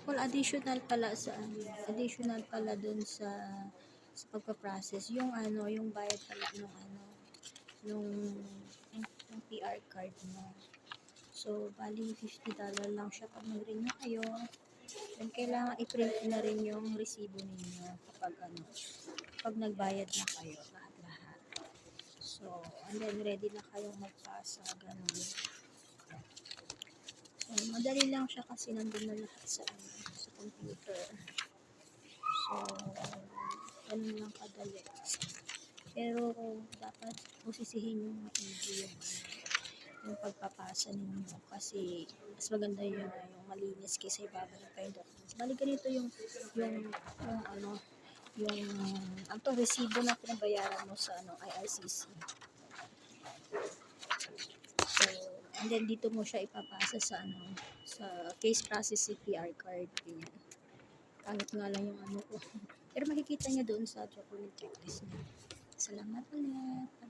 Well, additional pala dun sa pagpa-process yung ano, yung bayad pala nung ano, nung yung PR card mo. So, bali $50 lang siya pag nag-renew kayo. Then, kailangan i-print na rin yung resibo ninyo kapag ano, pag nagbayad na kayo lahat-lahat. So, and then ready na kayong magpasa, ganun. So, madali lang siya kasi nandun na lahat sa ano, sa computer. So, ganun lang kadali. Pero, dapat pusisihin yung maigi yung pagpapasa ninyo kasi mas maganda yun yung malinis kaysa ibabalik pa yung documents. Bali ganito yung ano, yung ang to resibo na pinabayaran mo sa ano IRCC. So, and then dito mo siya ipapasa sa ano, sa case process CPR card. Ganyan. Pangit nga lang yung ano ko. Pero makikita niya doon sa document checklist niya. Salamat ulit.